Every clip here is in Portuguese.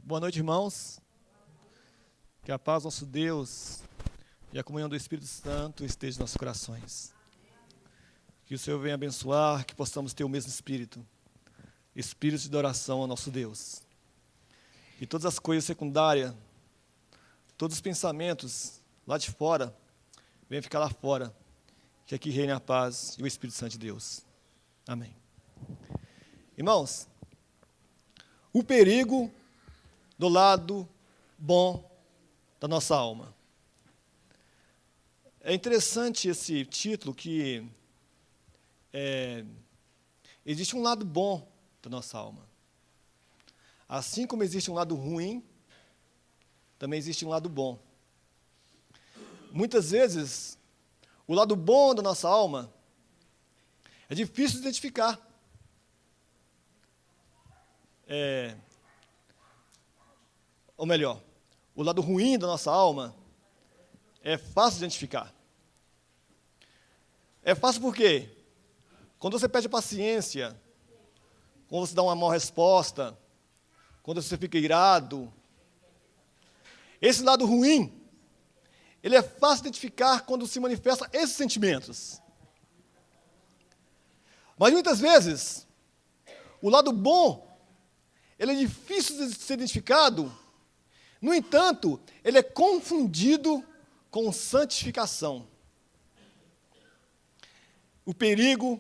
Boa noite, irmãos. Que a paz do nosso Deus e a comunhão do Espírito Santo esteja em nossos corações. Que o Senhor venha abençoar, que possamos ter o mesmo espírito de adoração ao nosso Deus. E todas as coisas secundárias, todos os pensamentos lá de fora, venham ficar lá fora, que aqui reine a paz e o Espírito Santo de Deus. Amém. Irmãos, o perigo do lado bom da nossa alma. É interessante esse título que existe um lado bom da nossa alma. Assim como existe um lado ruim, também existe um lado bom. Muitas vezes, o lado bom da nossa alma é difícil de identificar. Ou melhor, o lado ruim da nossa alma é fácil de identificar. É fácil porque quando você perde a paciência, quando você dá uma má resposta, quando você fica irado, esse lado ruim, ele é fácil de identificar quando se manifesta esses sentimentos. Mas muitas vezes, o lado bom, ele é difícil de ser identificado. No entanto, ele é confundido com santificação. O perigo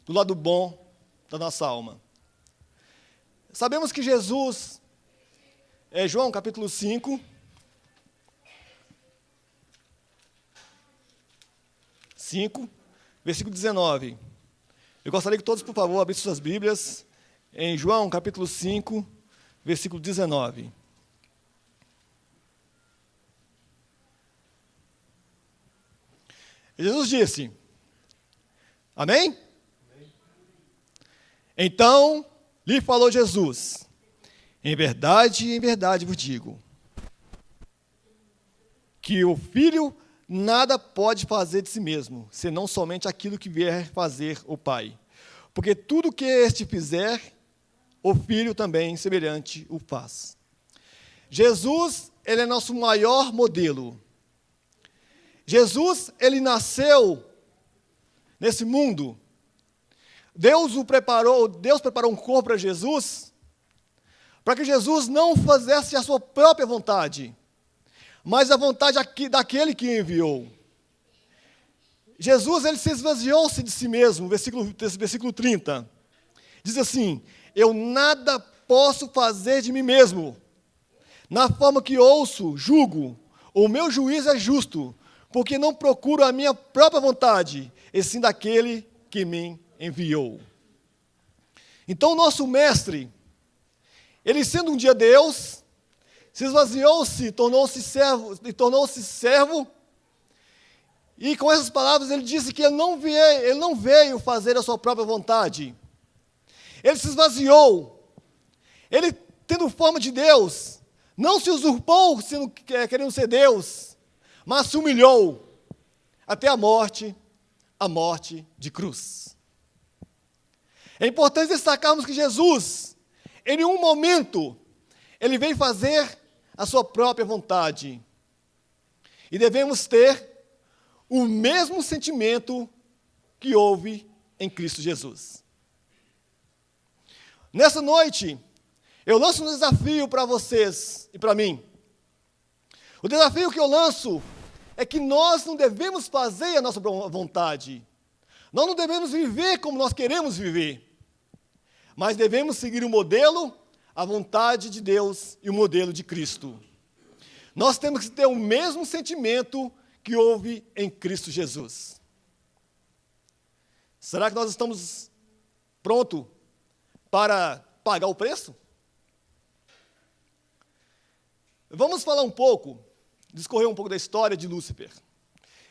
do lado bom da nossa alma. Sabemos que Jesus, João capítulo 5, versículo 19. Eu gostaria que todos, por favor, abrissem suas Bíblias em João capítulo 5, versículo 19. Jesus disse, amém? Então lhe falou Jesus, em verdade vos digo, que o Filho nada pode fazer de si mesmo, senão somente aquilo que vier fazer o Pai. Porque tudo que este fizer, o Filho também semelhante o faz. Jesus, ele é nosso maior modelo. Jesus, ele nasceu nesse mundo. Deus preparou um corpo para Jesus, para que Jesus não fizesse a sua própria vontade, mas a vontade daquele que enviou. Jesus, ele se esvaziou-se de si mesmo, versículo 30. Diz assim, eu nada posso fazer de mim mesmo. Na forma que ouço, julgo, o meu juízo é justo, porque não procuro a minha própria vontade, e sim daquele que me enviou. Então, o nosso mestre, ele sendo um dia Deus, se esvaziou-se, tornou-se servo, e com essas palavras ele disse que ele não veio fazer a sua própria vontade. Ele se esvaziou, ele tendo forma de Deus, não se usurpou querendo ser Deus, mas se humilhou até a morte de cruz. É importante destacarmos que Jesus, em nenhum momento, ele veio fazer a sua própria vontade. E devemos ter o mesmo sentimento que houve em Cristo Jesus. Nessa noite, eu lanço um desafio para vocês e para mim. O desafio que eu lanço é que nós não devemos fazer a nossa vontade. Nós não devemos viver como nós queremos viver. Mas devemos seguir o modelo, a vontade de Deus e o modelo de Cristo. Nós temos que ter o mesmo sentimento que houve em Cristo Jesus. Será que nós estamos prontos para pagar o preço? Vamos falar discorrer um pouco da história de Lúcifer.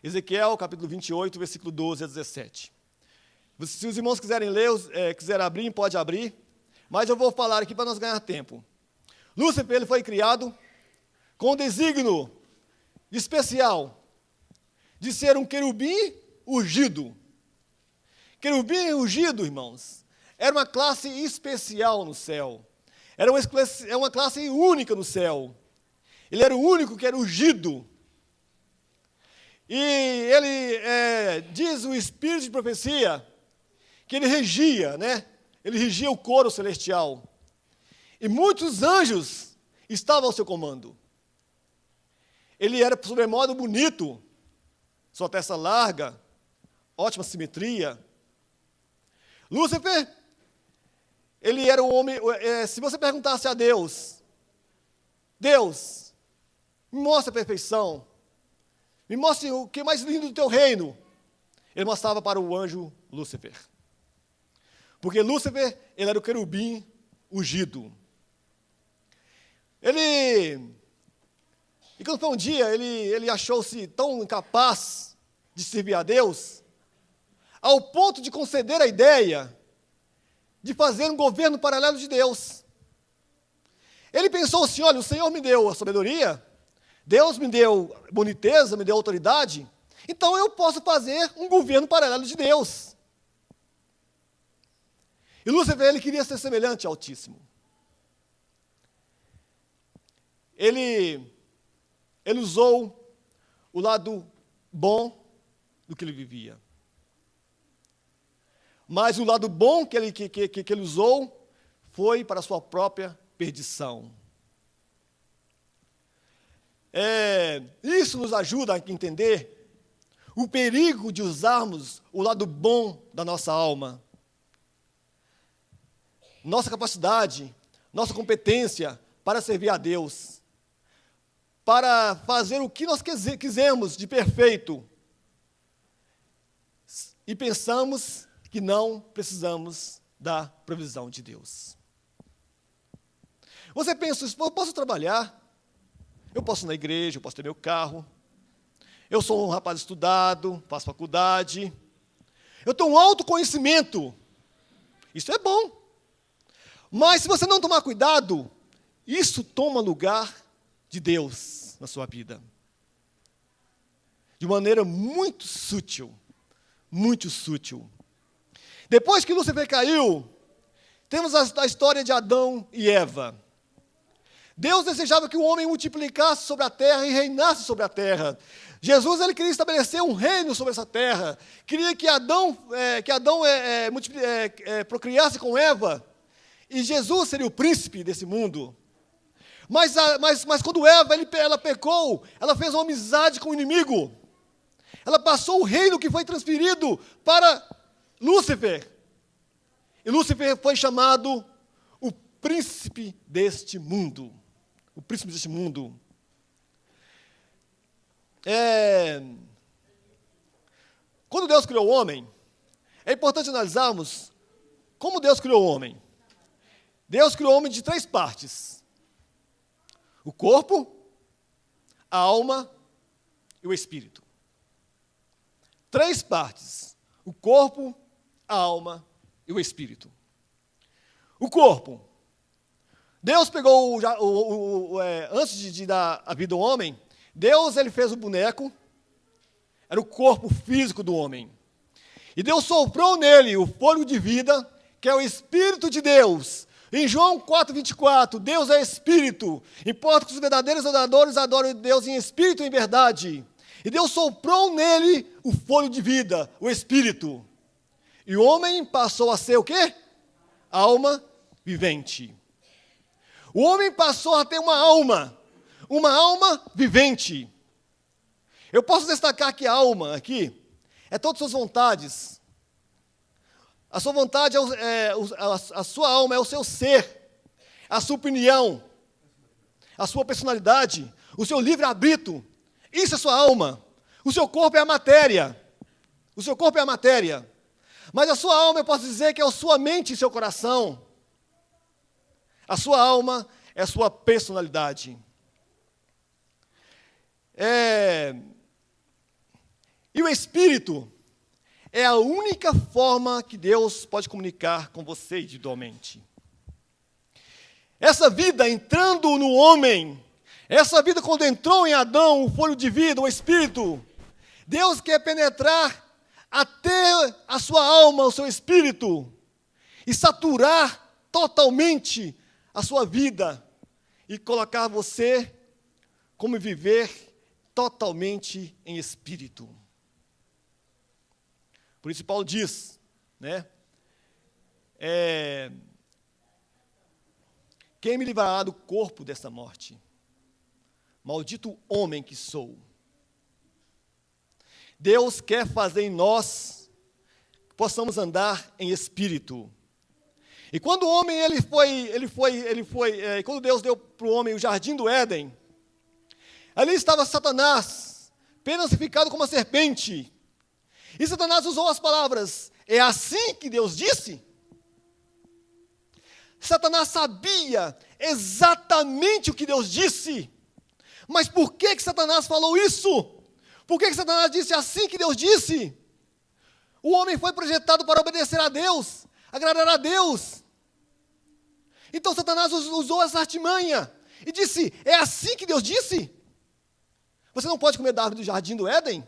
Ezequiel, capítulo 28, versículo 12 a 17. Se os irmãos quiserem ler, quiserem abrir, pode abrir. Mas eu vou falar aqui para nós ganhar tempo. Lúcifer, ele foi criado com o desígnio especial de ser um querubim ungido. Querubim ungido, irmãos, era uma classe especial no céu. Era uma classe única no céu. Ele era o único que era ungido. E ele, diz o Espírito de profecia, que ele regia, né? Ele regia o coro celestial. E muitos anjos estavam ao seu comando. Ele era sobremodo bonito, sua testa larga, ótima simetria. Lúcifer, ele era um homem, se você perguntasse a Deus, Deus, me mostra a perfeição, me mostre o que é mais lindo do teu reino, ele mostrava para o anjo Lúcifer. Porque Lúcifer, ele era o querubim ungido. E quando foi um dia, ele achou-se tão incapaz de servir a Deus, ao ponto de conceder a ideia de fazer um governo paralelo de Deus. Ele pensou assim, olha, o Senhor me deu a sabedoria, Deus me deu boniteza, me deu autoridade, então eu posso fazer um governo paralelo de Deus. E Lúcifer, ele queria ser semelhante ao Altíssimo. Ele usou o lado bom do que ele vivia. Mas o lado bom que ele usou foi para a sua própria perdição. Isso nos ajuda a entender o perigo de usarmos o lado bom da nossa alma. Nossa capacidade, nossa competência para servir a Deus, para fazer o que nós quisermos de perfeito, e pensamos que não precisamos da provisão de Deus. Você pensa, eu posso trabalhar, eu posso ir na igreja, eu posso ter meu carro, eu sou um rapaz estudado, faço faculdade, eu tenho um autoconhecimento, isso é bom. Mas se você não tomar cuidado, isso toma lugar de Deus na sua vida. De maneira muito sutil. Muito sutil. Depois que Lúcifer caiu, temos a história de Adão e Eva. Deus desejava que o homem multiplicasse sobre a terra e reinasse sobre a terra. Jesus, ele queria estabelecer um reino sobre essa terra. Queria que Adão procriasse com Eva. E Jesus seria o príncipe desse mundo. Mas quando Eva ela pecou, ela fez uma amizade com o inimigo. Ela passou o reino que foi transferido para Lúcifer. E Lúcifer foi chamado o príncipe deste mundo. O príncipe deste mundo. Quando Deus criou o homem, é importante analisarmos como Deus criou o homem. Deus criou o homem de 3 partes: o corpo, a alma e o espírito. 3 partes: o corpo, a alma e o espírito. O corpo. Deus pegou, antes de dar a vida ao homem, Deus ele fez o boneco, era o corpo físico do homem. E Deus soprou nele o fôlego de vida, que é o Espírito de Deus. Em João 4,24, Deus é Espírito. Importa que os verdadeiros adoradores adorem Deus em Espírito e em verdade. E Deus soprou nele o fôlego de vida, o Espírito. E o homem passou a ser o quê? Alma vivente. O homem passou a ter uma alma vivente. Eu posso destacar que a alma aqui é todas as suas vontades. A sua vontade, a sua alma é o seu ser, a sua opinião, a sua personalidade, o seu livre-arbítrio. Isso é sua alma. O seu corpo é a matéria. O seu corpo é a matéria. Mas a sua alma, eu posso dizer que é a sua mente e seu coração. A sua alma é a sua personalidade. E o Espírito é a única forma que Deus pode comunicar com você individualmente. Essa vida entrando no homem, essa vida quando entrou em Adão, o fôlego de vida, o Espírito, Deus quer penetrar até a sua alma, o seu espírito, e saturar totalmente a sua vida e colocar você como viver totalmente em espírito. Por isso Paulo diz, né? Quem me livrará do corpo desta morte? Maldito homem que sou. Deus quer fazer em nós que possamos andar em espírito. E quando o homem quando Deus deu para o homem o jardim do Éden, ali estava Satanás, personificado como uma serpente. E Satanás usou as palavras: é assim que Deus disse? Satanás sabia exatamente o que Deus disse. Mas por que Satanás falou isso? Por que Satanás disse assim que Deus disse? O homem foi projetado para obedecer a Deus, agradar a Deus. Então Satanás usou essa artimanha e disse: é assim que Deus disse? Você não pode comer da árvore do jardim do Éden?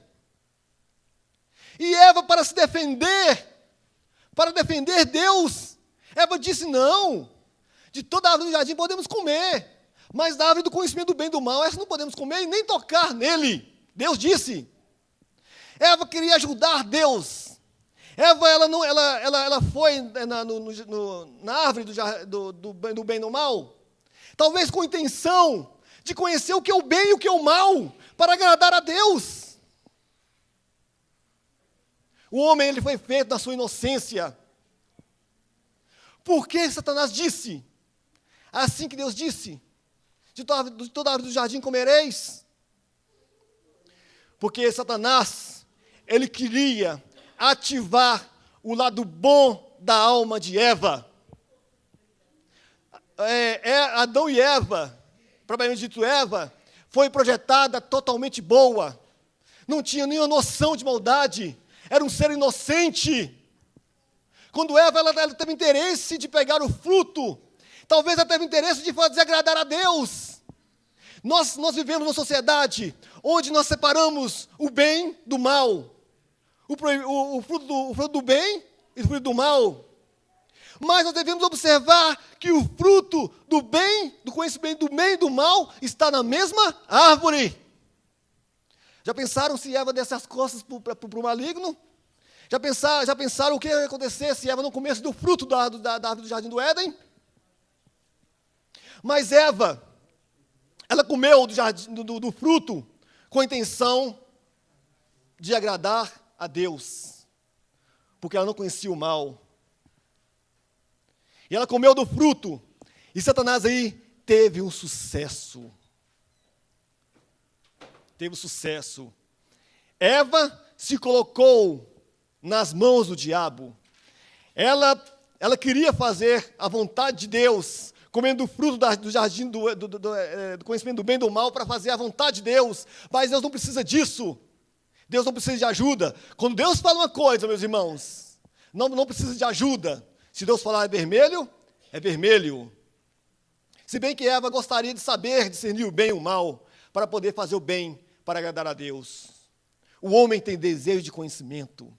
E Eva, para se defender, para defender Deus, Eva disse: não, de toda a árvore do jardim podemos comer, mas da árvore do conhecimento do bem e do mal, essa não podemos comer e nem tocar nele. Deus disse. Eva queria ajudar Deus. Eva, ela foi na árvore do bem e do mal, talvez com a intenção de conhecer o que é o bem e o que é o mal, para agradar a Deus. O homem, ele foi feito na sua inocência. Por que Satanás disse? Assim que Deus disse: de toda árvore do jardim comereis. Porque Satanás, ele queria ativar o lado bom da alma de Eva. Adão e Eva, propriamente dito Eva, foi projetada totalmente boa. Não tinha nenhuma noção de maldade. Era um ser inocente. Quando Eva, ela teve interesse de pegar o fruto, talvez ela teve interesse de fazer agradar a Deus. Nós vivemos numa sociedade onde nós separamos o bem do mal, o fruto do bem e o fruto do mal. Mas nós devemos observar que o fruto do bem, do conhecimento do bem e do mal, está na mesma árvore. Já pensaram se Eva desse as costas para o maligno? Já pensaram o que ia acontecer se Eva não comesse do fruto da árvore do jardim do Éden? Mas Eva, ela comeu do fruto com a intenção de agradar a Deus, porque ela não conhecia o mal. E ela comeu do fruto, e Satanás aí teve um sucesso. Teve sucesso. Eva se colocou nas mãos do diabo. Ela queria fazer a vontade de Deus, comendo o fruto do jardim do conhecimento do bem e do mal, para fazer a vontade de Deus. Mas Deus não precisa disso. Deus não precisa de ajuda. Quando Deus fala uma coisa, meus irmãos, não precisa de ajuda. Se Deus falar é vermelho, é vermelho. Se bem que Eva gostaria de saber discernir o bem e o mal, para poder fazer o bem, para agradar a Deus. O homem tem desejo de conhecimento.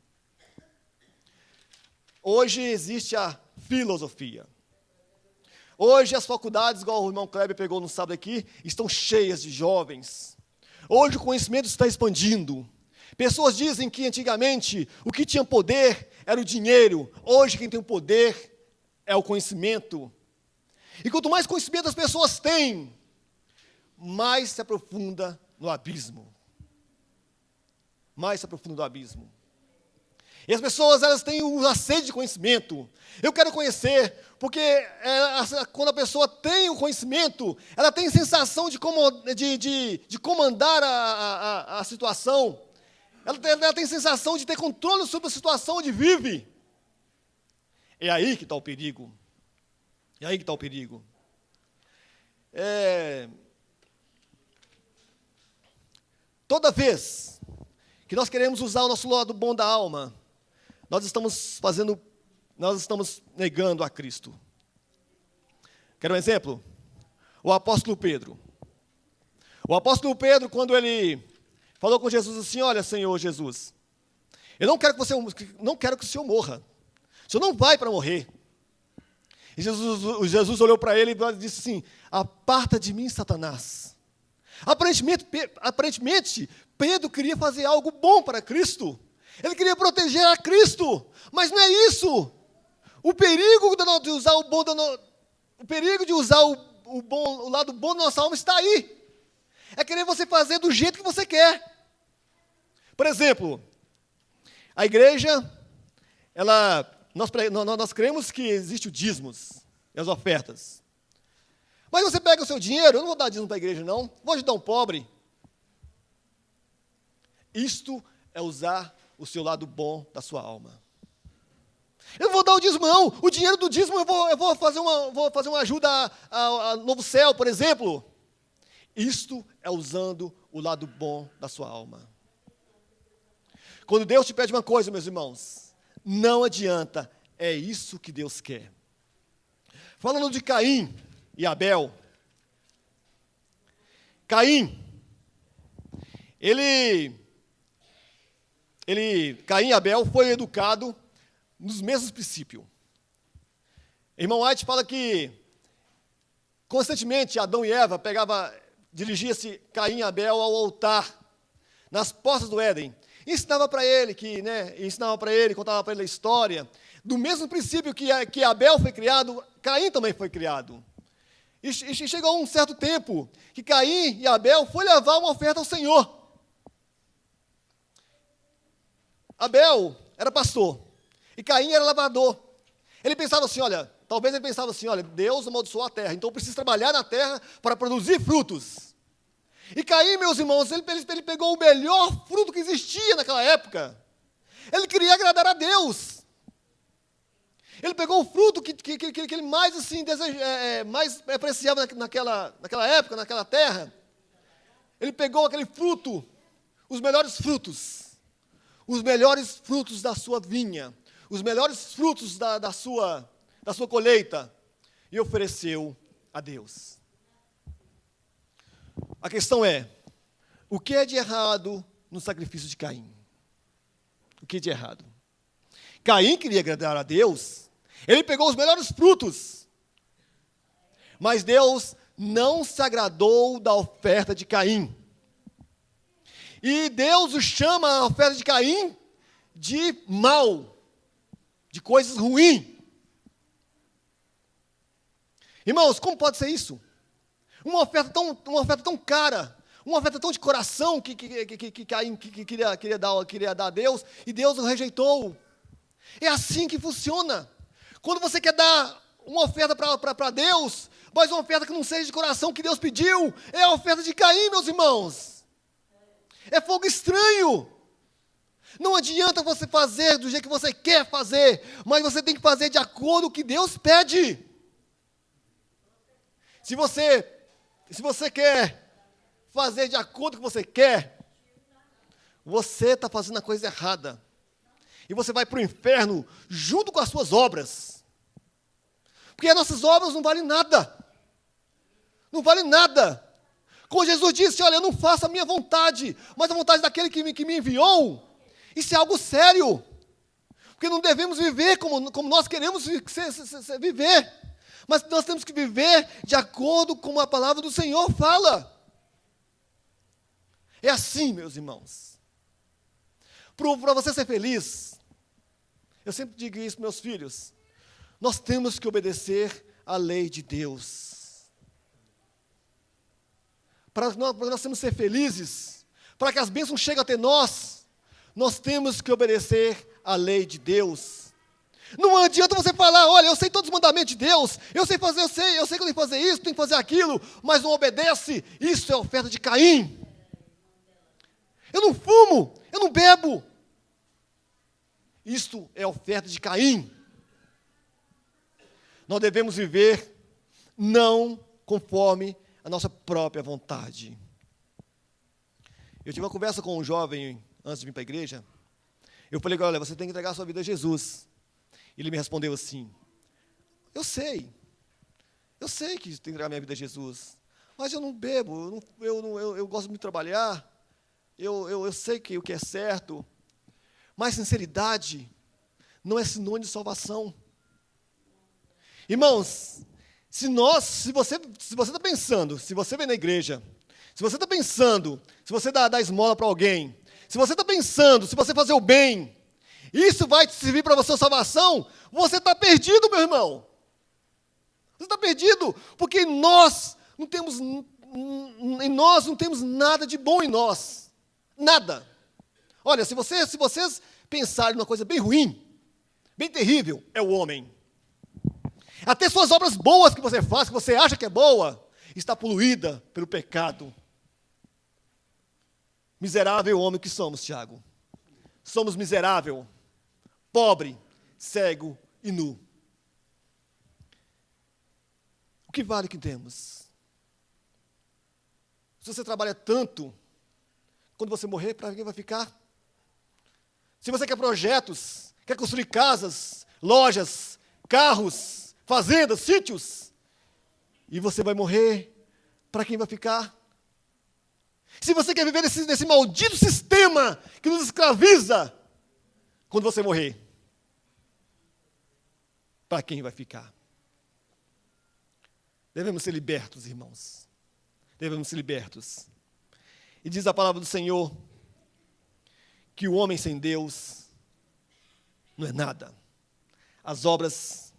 Hoje existe a filosofia. Hoje as faculdades, igual o irmão Kleber pegou no sábado aqui, estão cheias de jovens. Hoje o conhecimento está expandindo. Pessoas dizem que antigamente o que tinha poder era o dinheiro. Hoje quem tem o poder é o conhecimento. E quanto mais conhecimento as pessoas têm, mais se aprofunda no abismo. Mais se aprofunda no abismo. E as pessoas, elas têm a sede de conhecimento. Eu quero conhecer, porque quando a pessoa tem o conhecimento, ela tem sensação de comandar a situação. Ela tem sensação de ter controle sobre a situação onde vive. É aí que está o perigo. É aí que está o perigo. Toda vez que nós queremos usar o nosso lado bom da alma, nós estamos negando a Cristo. Quer um exemplo? O apóstolo Pedro. O apóstolo Pedro, quando ele falou com Jesus assim: olha, Senhor Jesus, eu não quero que o Senhor morra. O Senhor não vai para morrer. E Jesus olhou para ele e disse assim: aparta de mim, Satanás. Aparentemente, Pedro queria fazer algo bom para Cristo. Ele queria proteger a Cristo, mas não é isso. O perigo de usar o lado bom da nossa alma está aí. É querer você fazer do jeito que você quer. Por exemplo, a igreja, nós cremos que existe o dízimos e as ofertas. Mas você pega o seu dinheiro, eu não vou dar dízimo para a igreja não, vou ajudar um pobre. Isto é usar o seu lado bom da sua alma. Eu não vou dar o dízimo não, o dinheiro do dízimo eu vou fazer uma ajuda a Novo Céu, por exemplo. Isto é usando o lado bom da sua alma. Quando Deus te pede uma coisa, meus irmãos, não adianta, é isso que Deus quer. Falando de Caim e Abel. Caim, Caim e Abel foi educado nos mesmos princípios. Irmão White fala que constantemente Adão e Eva dirigia-se Caim e Abel ao altar, nas portas do Éden. Ensinava para ele, contava para ele a história. Do mesmo princípio que Abel foi criado, Caim também foi criado. E chegou um certo tempo que Caim e Abel foram levar uma oferta ao Senhor. Abel era pastor e Caim era lavrador. Talvez ele pensava assim, Deus amaldiçoou a terra, então eu preciso trabalhar na terra para produzir frutos. E Caim, meus irmãos, ele pegou o melhor fruto que existia naquela época. Ele queria agradar a Deus. Ele pegou o fruto que ele mais, mais apreciava naquela época, naquela terra. Ele pegou aquele fruto, os melhores frutos da sua vinha, os melhores frutos da sua colheita, e ofereceu a Deus. A questão é, o que é de errado no sacrifício de Caim? O que é de errado? Caim queria agradar a Deus, ele pegou os melhores frutos, mas Deus não se agradou da oferta de Caim. E Deus chama a oferta de Caim de mal, de coisas ruins. Irmãos, como pode ser isso? Uma oferta tão cara, uma oferta tão de coração que Caim queria dar a Deus, e Deus o rejeitou. É assim que funciona. Quando você quer dar uma oferta para Deus, mas uma oferta que não seja de coração que Deus pediu, é a oferta de Caim, meus irmãos. É fogo estranho. Não adianta você fazer do jeito que você quer fazer, mas você tem que fazer de acordo com o que Deus pede. Se você quer fazer de acordo com o que você quer, você está fazendo a coisa errada. E você vai para o inferno junto com as suas obras. Porque as nossas obras não valem nada. Não valem nada. Como Jesus disse, eu não faço a minha vontade, mas a vontade daquele que me enviou. Isso é algo sério. Porque não devemos viver como nós queremos viver. Mas nós temos que viver de acordo com a palavra do Senhor fala. É assim, meus irmãos. Para você ser feliz, eu sempre digo isso para meus filhos, nós temos que obedecer à lei de Deus. Para nós temos que ser felizes, para que as bênçãos cheguem até nós temos que obedecer à lei de Deus. Não adianta você falar, olha, eu sei todos os mandamentos de Deus, eu sei que eu tenho que fazer isso, tenho que fazer aquilo, mas não obedece. Isso é oferta de Caim. Eu não fumo, eu não bebo. Isto é oferta de Caim. Nós devemos viver não conforme a nossa própria vontade. Eu tive uma conversa com um jovem antes de vir para a igreja. Eu falei, olha, você tem que entregar a sua vida a Jesus. Ele me respondeu assim, eu sei que tenho que entregar minha vida a Jesus, mas eu não bebo, eu gosto muito de trabalhar, eu sei que o que é certo, mas sinceridade não é sinônimo de salvação. Irmãos, se você está pensando, se você vem na igreja, se você está pensando, se você dá esmola para alguém, se você está pensando, se você fazer o bem, isso vai te servir para a sua salvação, você está perdido, meu irmão. Você está perdido, porque em nós não temos nada de bom em nós. Nada. Olha, se vocês pensarem numa coisa bem ruim, bem terrível, é o homem. Até suas obras boas que você faz, que você acha que é boa, está poluída pelo pecado. Miserável homem que somos, Tiago. Somos miserável, pobre, cego e nu. O que vale que temos? Se você trabalha tanto, quando você morrer, para quem vai ficar? Se você quer projetos, quer construir casas, lojas, carros, fazendas, sítios, e você vai morrer, para quem vai ficar? Se você quer viver nesse maldito sistema que nos escraviza, quando você morrer, para quem vai ficar? Devemos ser libertos, irmãos. Devemos ser libertos. E diz a palavra do Senhor que o homem sem Deus não é nada. As obras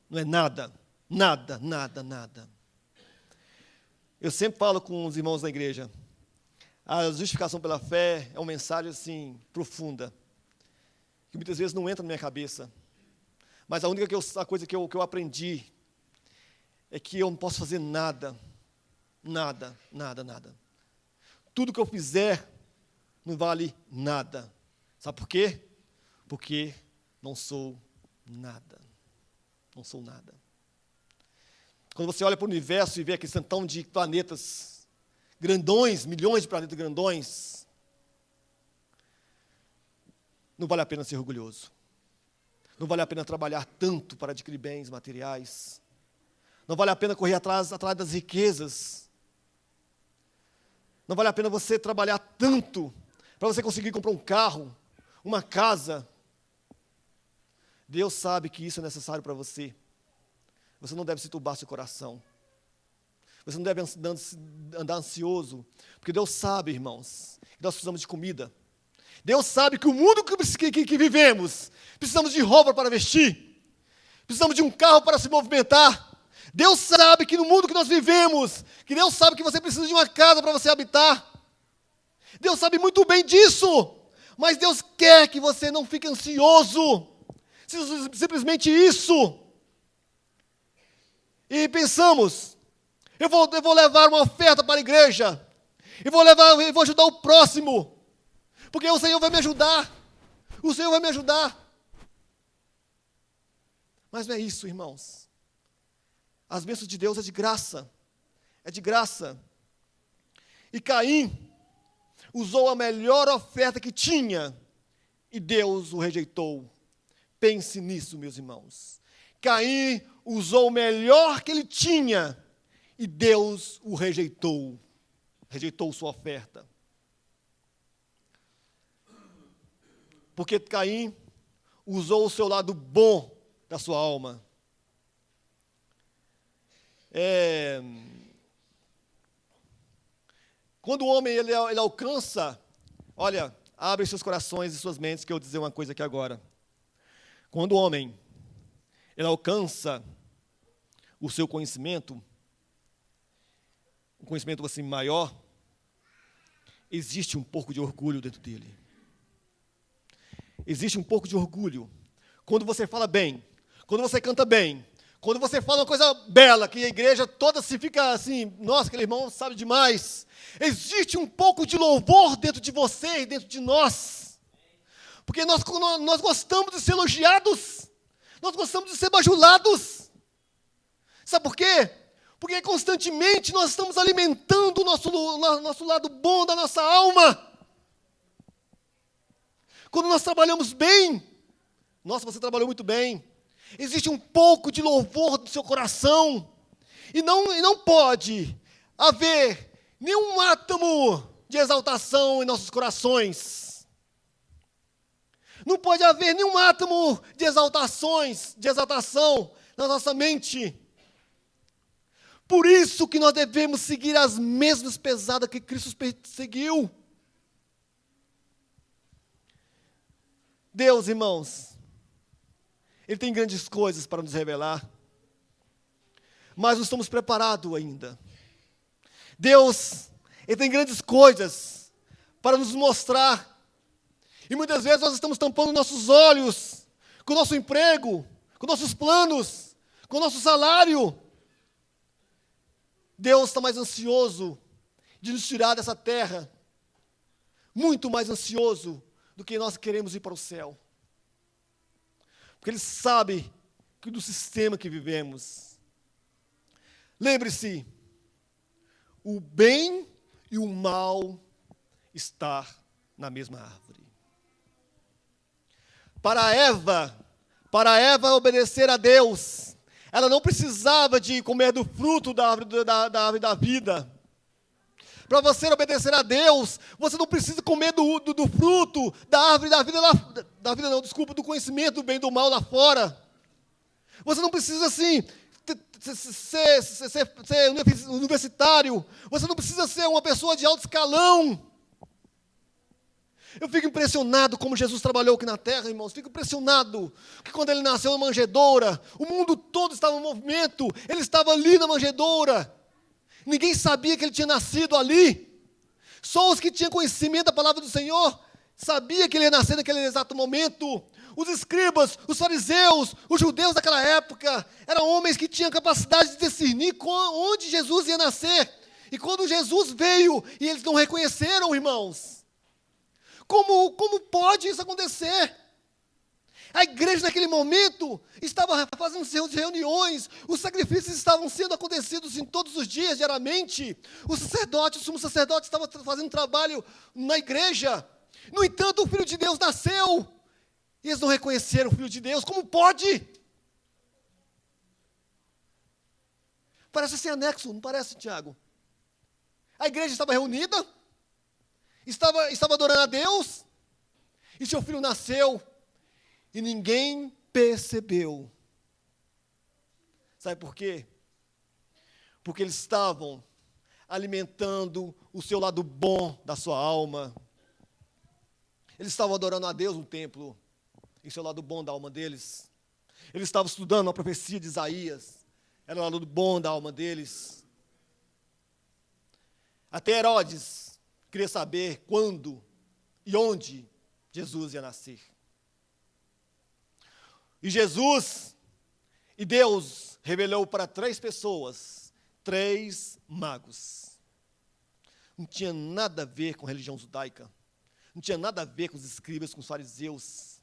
não é nada. Nada, nada, nada. Eu sempre falo com os irmãos da igreja, a justificação pela fé é uma mensagem assim, profunda, que muitas vezes não entra na minha cabeça. Mas a coisa que eu aprendi é que eu não posso fazer nada. Nada, nada, nada. Tudo que eu fizer não vale nada. Sabe por quê? Porque não sou nada. Não sou nada. Quando você olha para o universo e vê aquele tantão de planetas grandões, milhões de planetas grandões, não vale a pena ser orgulhoso. Não vale a pena trabalhar tanto para adquirir bens materiais. Não vale a pena correr atrás das riquezas. Não vale a pena você trabalhar tanto para você conseguir comprar um carro, uma casa. Deus sabe que isso é necessário para você. Você não deve se turbar seu coração. Você não deve andar ansioso, porque Deus sabe, irmãos, que nós precisamos de comida. Deus sabe que o mundo que vivemos, precisamos de roupa para vestir, precisamos de um carro para se movimentar. Deus sabe que no mundo que nós vivemos, que Deus sabe que você precisa de uma casa para você habitar. Deus sabe muito bem disso, mas Deus quer que você não fique ansioso, simplesmente isso. E pensamos, eu vou levar uma oferta para a igreja, eu vou ajudar o próximo, porque o Senhor vai me ajudar, o Senhor vai me ajudar. Mas não é isso, irmãos. As bênçãos de Deus é de graça. É de graça. E Caim usou a melhor oferta que tinha e Deus o rejeitou. Pense nisso, meus irmãos. Caim usou o melhor que ele tinha e Deus o rejeitou. Rejeitou sua oferta. Porque Caim usou o seu lado bom da sua alma. Quando o homem ele alcança, olha, abre seus corações e suas mentes, que eu vou dizer uma coisa aqui agora. Quando o homem ele alcança o seu conhecimento, um conhecimento assim maior, existe um pouco de orgulho dentro dele. Existe um pouco de orgulho. Quando você fala bem, quando você canta bem, quando você fala uma coisa bela, que a igreja toda se fica assim, nossa, aquele irmão sabe demais. Existe um pouco de louvor dentro de você e dentro de nós. Porque nós gostamos de ser elogiados. Nós gostamos de ser bajulados. Sabe por quê? Porque constantemente nós estamos alimentando o nosso lado bom da nossa alma. Quando nós trabalhamos bem, nossa, você trabalhou muito bem. Existe um pouco de louvor do seu coração. E não pode haver nenhum átomo de exaltação em nossos corações. Não pode haver nenhum átomo de exaltação na nossa mente. Por isso que nós devemos seguir as mesmas pesadas que Cristo seguiu. Deus, irmãos, Ele tem grandes coisas para nos revelar, mas não estamos preparados ainda. Deus, Ele tem grandes coisas para nos mostrar, e muitas vezes nós estamos tampando nossos olhos com o nosso emprego, com nossos planos, com o nosso salário. Deus está mais ansioso de nos tirar dessa terra, muito mais ansioso do que nós queremos ir para o céu. Porque Ele sabe que do sistema que vivemos. Lembre-se, o bem e o mal estão na mesma árvore. Para Eva obedecer a Deus, ela não precisava de comer do fruto da árvore da vida. Para você obedecer a Deus, você não precisa comer do fruto da árvore da vida do conhecimento do bem e do mal lá fora. Você não precisa, assim, ser universitário. Você não precisa ser uma pessoa de alto escalão. Eu fico impressionado como Jesus trabalhou aqui na terra, irmãos. Fico impressionado que quando Ele nasceu na manjedoura, o mundo todo estava em movimento. Ele estava ali na manjedoura. Ninguém sabia que Ele tinha nascido ali. Só os que tinham conhecimento da palavra do Senhor sabiam que Ele ia nascer naquele exato momento. Os escribas, os fariseus, os judeus daquela época, eram homens que tinham capacidade de discernir onde Jesus ia nascer. E quando Jesus veio, e eles não reconheceram, irmãos, como pode isso acontecer? A igreja naquele momento estava fazendo suas reuniões, os sacrifícios estavam sendo acontecidos em todos os dias, diariamente. O sumo sacerdote estava fazendo trabalho na igreja. No entanto, o Filho de Deus nasceu, e eles não reconheceram o Filho de Deus. Como pode? Parece sem anexo, não parece, Tiago? A igreja estava reunida, estava adorando a Deus, e seu filho nasceu, e ninguém percebeu. Sabe por quê? Porque eles estavam alimentando o seu lado bom da sua alma. Eles estavam adorando a Deus no templo, em seu lado bom da alma deles. Eles estavam estudando a profecia de Isaías, era o lado bom da alma deles. Até Herodes queria saber quando e onde Jesus ia nascer. E Jesus e Deus revelou para 3 pessoas, 3 magos. Não tinha nada a ver com a religião judaica. Não tinha nada a ver com os escribas, com os fariseus.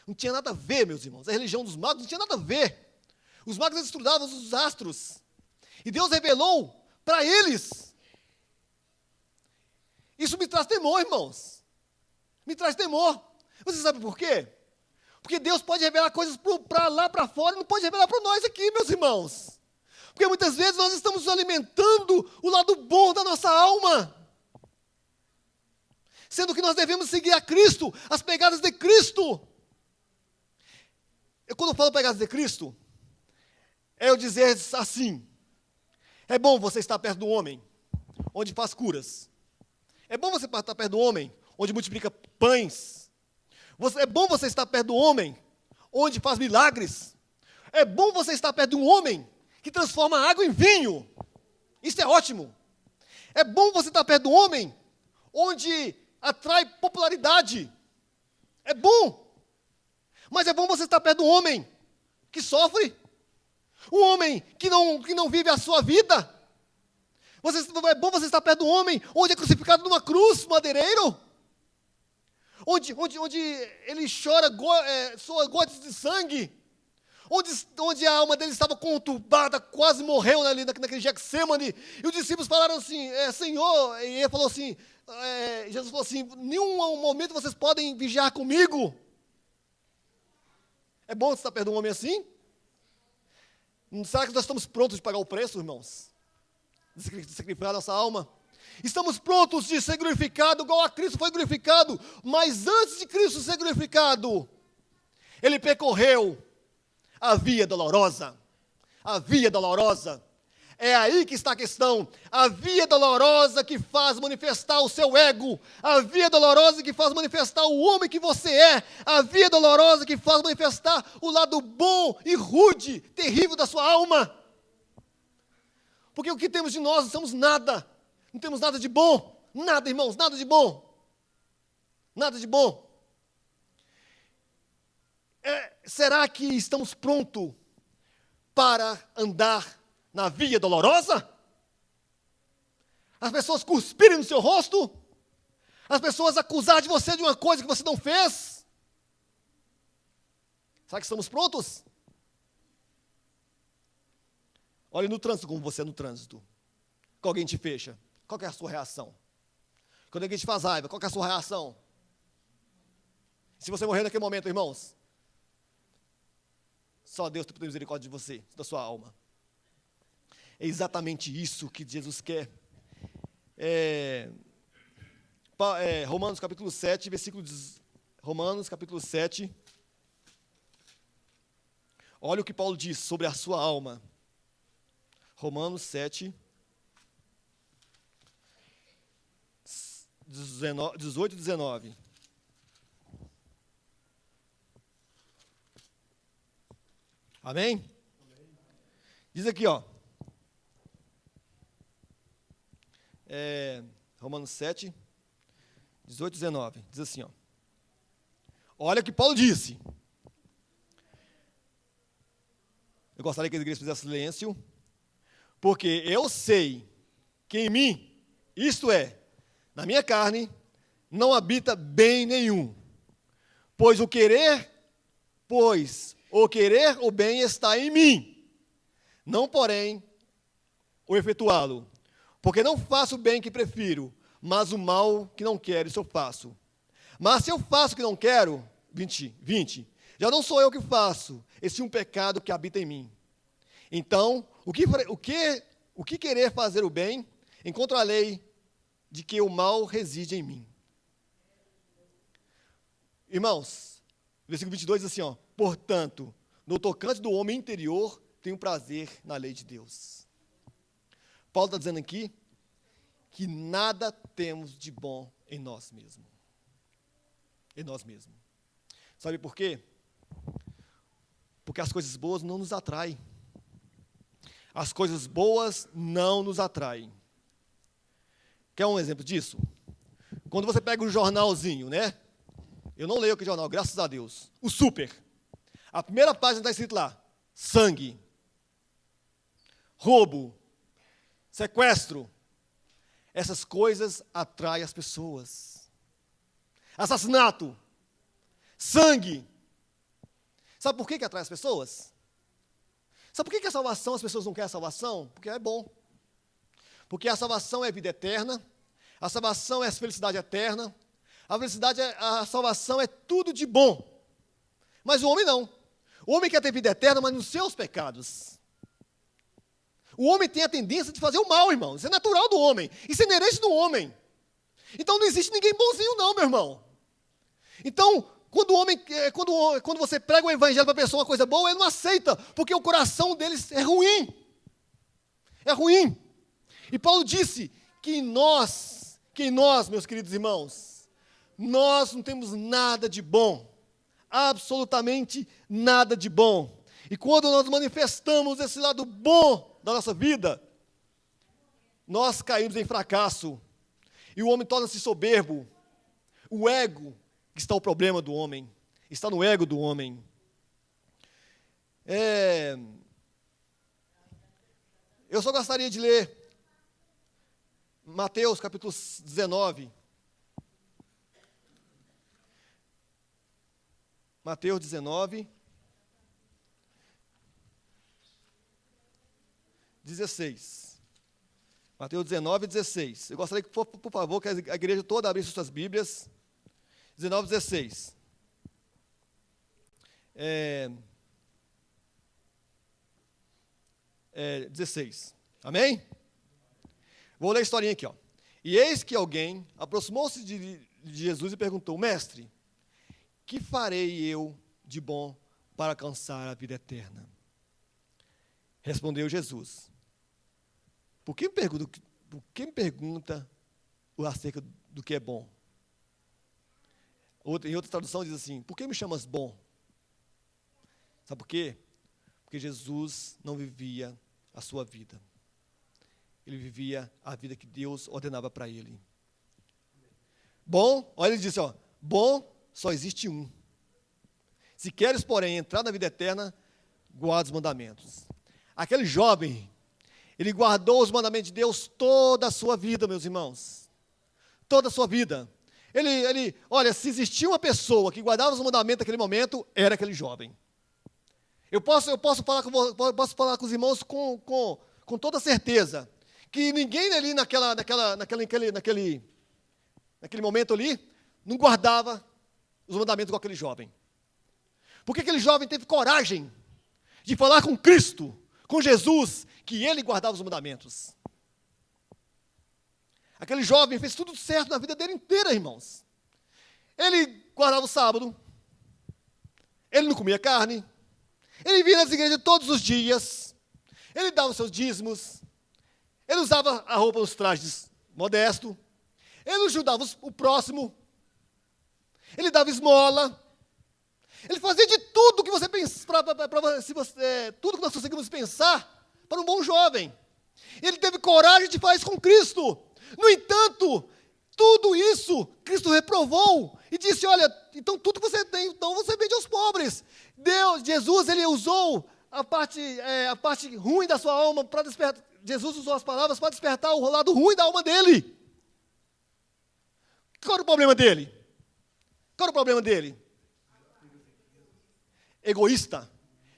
Não tinha nada a ver, meus irmãos. A religião dos magos não tinha nada a ver. Os magos estudavam os astros. E Deus revelou para eles. Isso me traz temor, irmãos. Me traz temor. Você sabe por quê? Porque Deus pode revelar coisas para lá, para fora, e não pode revelar para nós aqui, meus irmãos. Porque muitas vezes nós estamos alimentando o lado bom da nossa alma. Sendo que nós devemos seguir a Cristo, as pegadas de Cristo. Quando eu falo pegadas de Cristo, é eu dizer assim: é bom você estar perto do homem, onde faz curas. É bom você estar perto do homem, onde multiplica pães. É bom você estar perto do homem, onde faz milagres. É bom você estar perto de um homem que transforma água em vinho. Isso é ótimo. É bom você estar perto do homem, onde atrai popularidade. É bom. Mas é bom você estar perto do homem que sofre. Um homem que não vive a sua vida. É bom você estar perto do homem onde é crucificado numa cruz, madeireiro. Onde ele chora, soa gotas de sangue. Onde a alma dele estava conturbada, quase morreu ali naquele Getsemane. E os discípulos falaram assim: Senhor, e ele falou assim, Jesus falou assim: nenhum momento vocês podem vigiar comigo. É bom estar perto de um homem assim? Será que nós estamos prontos de pagar o preço, irmãos? De sacrificar a nossa alma? Estamos prontos de ser glorificado, igual a Cristo foi glorificado. Mas antes de Cristo ser glorificado, Ele percorreu a via dolorosa. a via dolorosa. É aí que está a questão. A via dolorosa que faz manifestar o seu ego. A via dolorosa que faz manifestar o homem que você é. A via dolorosa que faz manifestar o lado bom e rude, terrível da sua alma. Porque o que temos de nós não somos nada. Não temos nada de bom. Nada, irmãos, nada de bom. Nada de bom. Será que estamos prontos para andar na via dolorosa? As pessoas cuspirem no seu rosto? As pessoas acusarem de você de uma coisa que você não fez? Será que estamos prontos? Olhe no trânsito como você é no trânsito. Quando alguém te fecha, qual é a sua reação? Quando alguém te faz raiva, qual é a sua reação? Se você morrer naquele momento, irmãos, só Deus tem misericórdia de você, da sua alma. É exatamente isso que Jesus quer. Romanos capítulo 7, versículo... Romanos capítulo 7. Olha o que Paulo diz sobre a sua alma. Romanos 7, 18 e 19. Amém? Diz aqui, ó. Romanos 7, 18 e 19. Diz assim, ó. Olha o que Paulo disse. Eu gostaria que a igreja fizesse silêncio. Porque eu sei que em mim, isto é, na minha carne, não habita bem nenhum. Pois o querer o bem está em mim, não porém o efetuá-lo. Porque não faço o bem que prefiro, mas o mal que não quero, isso eu faço. Mas se eu faço o que não quero, 20, já não sou eu que faço, esse um pecado que habita em mim. Então, o que querer fazer o bem, encontro a lei de que o mal reside em mim. Irmãos, versículo 22 diz assim, ó, portanto, no tocante do homem interior, tenho prazer na lei de Deus. Paulo está dizendo aqui que nada temos de bom em nós mesmos. Em nós mesmos. Sabe por quê? Porque as coisas boas não nos atraem. As coisas boas não nos atraem. Quer um exemplo disso? Quando você pega um jornalzinho, né? Eu não leio aquele jornal, graças a Deus. O Super. A primeira página está escrito lá: sangue, roubo, sequestro. Essas coisas atraem as pessoas. Assassinato, sangue. Sabe por que atrai as pessoas? Sabe por que a salvação, as pessoas não querem a salvação? Porque é bom. Porque a salvação é vida eterna, a salvação é felicidade eterna, a salvação é tudo de bom. Mas o homem não. O homem quer ter vida eterna, mas nos seus pecados. O homem tem a tendência de fazer o mal, irmão. Isso é natural do homem. Isso é inerente do homem. Então não existe ninguém bonzinho não, meu irmão. Então, quando você prega o evangelho para a pessoa uma coisa boa, ele não aceita, porque o coração deles é ruim. É ruim. E Paulo disse que em nós, meus queridos irmãos, nós não temos nada de bom. Absolutamente nada de bom. E quando nós manifestamos esse lado bom da nossa vida, nós caímos em fracasso. E o homem torna-se soberbo. O ego que está o problema do homem. Está no ego do homem. Eu só gostaria de ler Mateus capítulo 19. Mateus 19, 16. Mateus 19, 16. Eu gostaria que, por favor, que a igreja toda abrisse suas Bíblias. 19, 16. 16. Amém? Vou ler a historinha aqui, ó. E eis que alguém aproximou-se de Jesus e perguntou: Mestre, que farei eu de bom para alcançar a vida eterna? Respondeu Jesus: por que me pergunta acerca do que é bom? Em outra tradução diz assim: por que me chamas bom? Sabe por quê? Porque Jesus não vivia a sua vida. Ele vivia a vida que Deus ordenava para ele. Bom, olha, ele disse, bom só existe um. Se queres, porém, entrar na vida eterna, guarda os mandamentos. Aquele jovem, ele guardou os mandamentos de Deus toda a sua vida, meus irmãos. Toda a sua vida. Olha, se existia uma pessoa que guardava os mandamentos naquele momento, era aquele jovem. Eu posso falar com os irmãos com toda certeza que ninguém ali naquele momento ali não guardava os mandamentos com aquele jovem. Porque aquele jovem teve coragem de falar com Cristo, com Jesus, que ele guardava os mandamentos. Aquele jovem fez tudo certo na vida dele inteira, irmãos. Ele guardava o sábado, ele não comia carne, ele vinha nas igrejas todos os dias, ele dava os seus dízimos, ele usava a roupa, os trajes modestos, ele ajudava o próximo, ele dava esmola, ele fazia de tudo que você pensa, tudo que nós conseguimos pensar para um bom jovem. Ele teve coragem de fazer isso com Cristo. No entanto, tudo isso Cristo reprovou e disse: olha, então tudo que você tem, então você vende aos pobres. Jesus, ele usou a parte ruim da sua alma para despertar. Jesus usou as palavras para despertar o lado ruim da alma dele. Qual era o problema dele? Qual era o problema dele? Egoísta,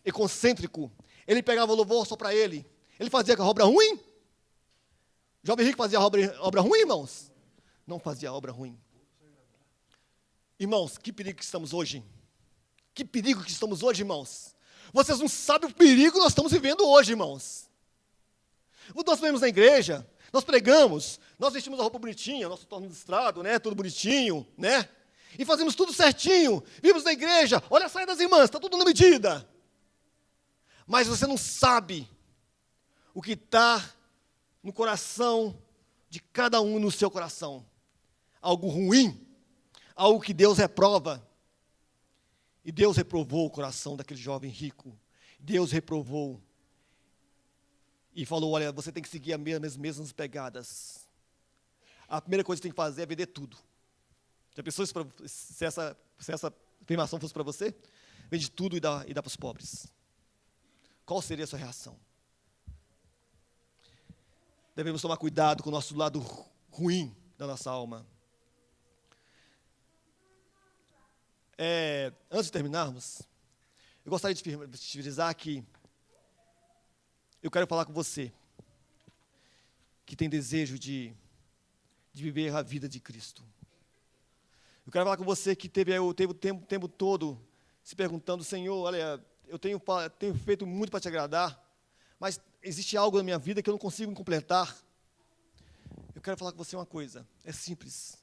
egocêntrico. Ele pegava o louvor só para ele. Ele fazia a obra ruim? Jovem rico fazia obra ruim, irmãos? Não fazia obra ruim. Irmãos, que perigo que estamos hoje. Que perigo que estamos hoje, irmãos. Vocês não sabem o perigo que nós estamos vivendo hoje, irmãos. Nós vemos na igreja, nós pregamos, nós vestimos a roupa bonitinha, nosso torno de estrado, né, tudo bonitinho, né? E fazemos tudo certinho. Vimos na igreja, olha a saia das irmãs, está tudo na medida. Mas você não sabe o que está no coração de cada um, no seu coração. Algo ruim, algo que Deus reprova. E Deus reprovou o coração daquele jovem rico. Deus reprovou. E falou: olha, você tem que seguir as mesmas pegadas. A primeira coisa que você tem que fazer é vender tudo. Já pensou se essa afirmação fosse para você? Vende tudo e dá para os pobres. Qual seria a sua reação? Devemos tomar cuidado com o nosso lado ruim da nossa alma. Antes de terminarmos, eu gostaria de frisar que eu quero falar com você que tem desejo de viver a vida de Cristo. Eu quero falar com você que teve o tempo todo se perguntando: Senhor, olha, eu tenho feito muito para te agradar, mas existe algo na minha vida que eu não consigo completar. Eu quero falar com você uma coisa, é simples.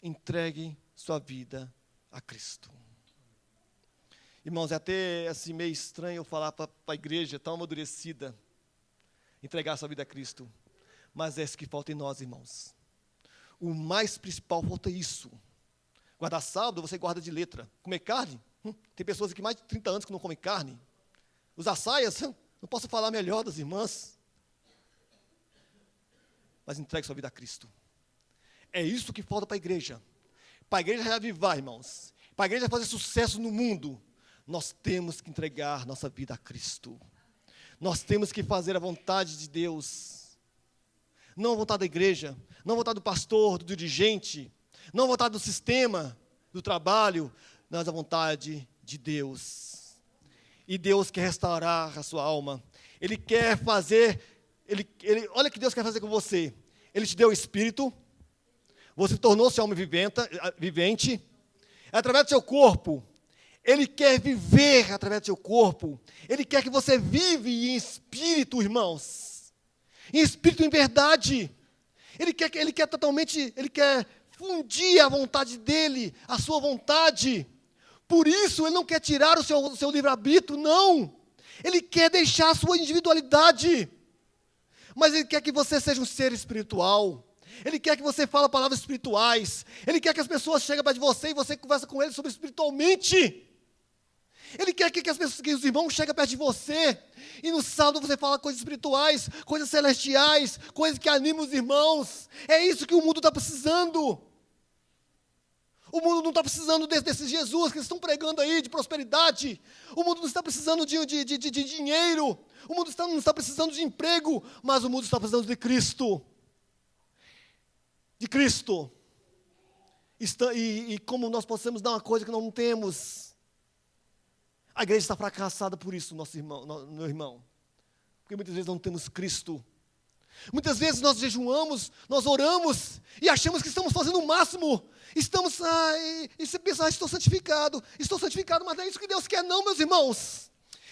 Entregue sua vida a Cristo. Irmãos, é até assim meio estranho eu falar para a igreja tão amadurecida, entregar sua vida a Cristo, mas é isso que falta em nós, irmãos. O mais principal falta isso. Guardar sábado, você guarda de letra. Comer carne? Tem pessoas aqui mais de 30 anos que não comem carne. Usar saias? Não posso falar melhor das irmãs. Mas entregue sua vida a Cristo. É isso que falta para a igreja. Para a igreja reavivar, irmãos. Para a igreja fazer sucesso no mundo, nós temos que entregar nossa vida a Cristo. Nós temos que fazer a vontade de Deus. Não a vontade da igreja, não a vontade do pastor, do dirigente, não a vontade do sistema, do trabalho, mas a vontade de Deus. E Deus quer restaurar a sua alma. Ele quer fazer, olha o que Deus quer fazer com você. Ele te deu o Espírito, você tornou-se alma vivente, através do seu corpo. Ele quer viver através do seu corpo. Ele quer que você vive em espírito, irmãos. Em espírito, em verdade. Ele quer fundir a vontade dele, a sua vontade. Por isso, ele não quer tirar o seu livre-arbítrio, não. Ele quer deixar a sua individualidade. Mas Ele quer que você seja um ser espiritual. Ele quer que você fale palavras espirituais. Ele quer que as pessoas cheguem perto de você e você conversa com eles sobre espiritualmente. Ele quer que os irmãos cheguem perto de você e no sábado você fala coisas espirituais, coisas celestiais, coisas que animam os irmãos. É isso que o mundo está precisando. O mundo não está precisando desse Jesus que eles estão pregando aí, de prosperidade. O mundo não está precisando de dinheiro. O mundo não está precisando de emprego, mas o mundo está precisando de Cristo. De Cristo. E como nós possamos dar uma coisa que nós não temos. A igreja está fracassada por isso, meu irmão. Porque muitas vezes não temos Cristo. Muitas vezes nós jejuamos, nós oramos e achamos que estamos fazendo o máximo. E você pensa, estou santificado, mas não é isso que Deus quer não, meus irmãos.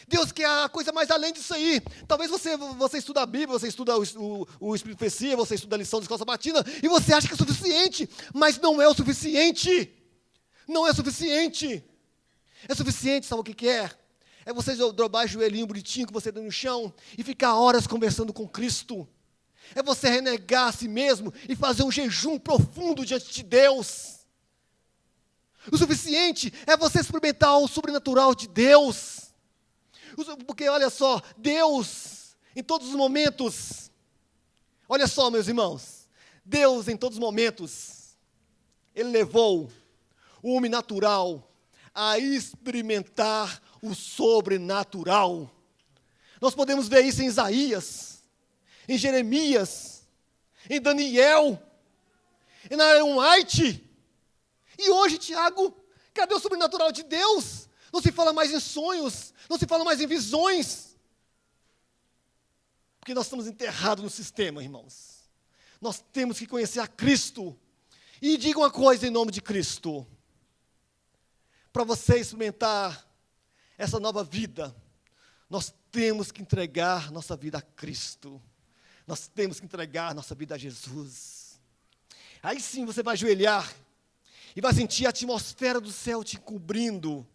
Deus quer a coisa mais além disso aí. Talvez você estuda a Bíblia, você estuda o Espírito de Profecia, você estuda a lição de escola sabatina, e você acha que é suficiente, mas não é o suficiente. Não é suficiente. É suficiente, sabe o que é? É você dobrar o joelhinho bonitinho que você tem no chão e ficar horas conversando com Cristo. É você renegar a si mesmo e fazer um jejum profundo diante de Deus. O suficiente é você experimentar o sobrenatural de Deus. Porque olha só, Deus em todos os momentos, olha só meus irmãos, Deus em todos os momentos, Ele levou o homem natural a experimentar o sobrenatural. Nós podemos ver isso em Isaías, em Jeremias, em Daniel, em Ellen White. E hoje, Tiago, cadê o sobrenatural de Deus? Não se fala mais em sonhos, não se fala mais em visões. Porque nós estamos enterrados no sistema, irmãos. Nós temos que conhecer a Cristo. E diga uma coisa em nome de Cristo. Para você experimentar essa nova vida, nós temos que entregar nossa vida a Cristo. Nós temos que entregar nossa vida a Jesus. Aí sim você vai ajoelhar e vai sentir a atmosfera do céu te cobrindo.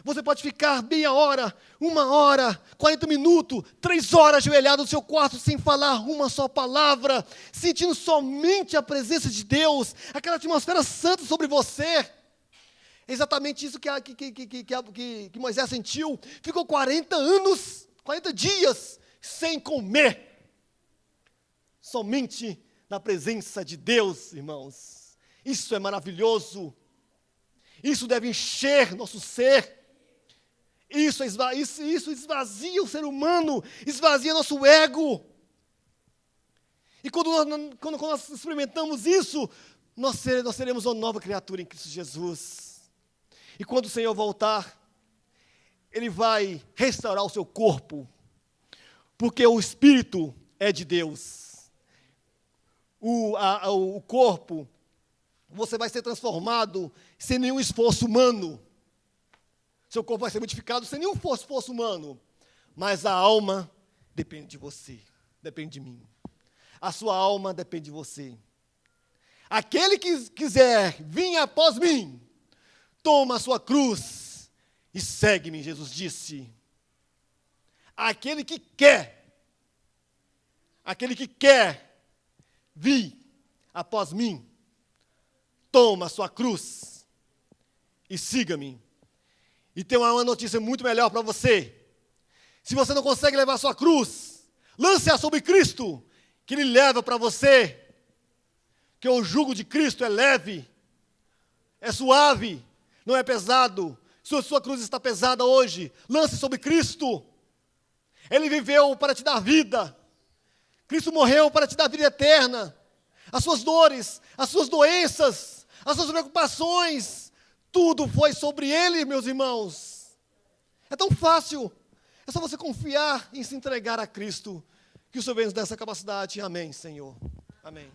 Você pode ficar meia hora, 1 hora, 40 minutos, 3 horas ajoelhado no seu quarto sem falar uma só palavra, sentindo somente a presença de Deus, aquela atmosfera santa sobre você. É exatamente isso que Moisés sentiu. Ficou 40 anos, 40 dias sem comer. Somente na presença de Deus, irmãos. Isso é maravilhoso. Isso deve encher nosso ser. Isso esvazia o ser humano, esvazia nosso ego. E quando nós experimentamos isso, nós seremos uma nova criatura em Cristo Jesus. E quando o Senhor voltar, Ele vai restaurar o seu corpo, porque o Espírito é de Deus. O corpo, você vai ser transformado sem nenhum esforço humano. Seu corpo vai ser modificado sem nenhum esforço humano. Mas a alma depende de você, depende de mim. A sua alma depende de você. Aquele que quiser vir após mim, toma a sua cruz e segue-me, Jesus disse. Aquele que quer vir após mim, toma a sua cruz e siga-me. E tem uma notícia muito melhor para você. Se você não consegue levar a sua cruz, lance-a sobre Cristo, que Ele leva para você. Que o jugo de Cristo é leve, é suave, não é pesado. Se a sua cruz está pesada hoje, lance sobre Cristo. Ele viveu para te dar vida. Cristo morreu para te dar vida eterna. As suas dores, as suas doenças, as suas preocupações, tudo foi sobre Ele, meus irmãos. É tão fácil. É só você confiar em se entregar a Cristo, que o Senhor venha nos dar essa capacidade. Amém, Senhor. Amém.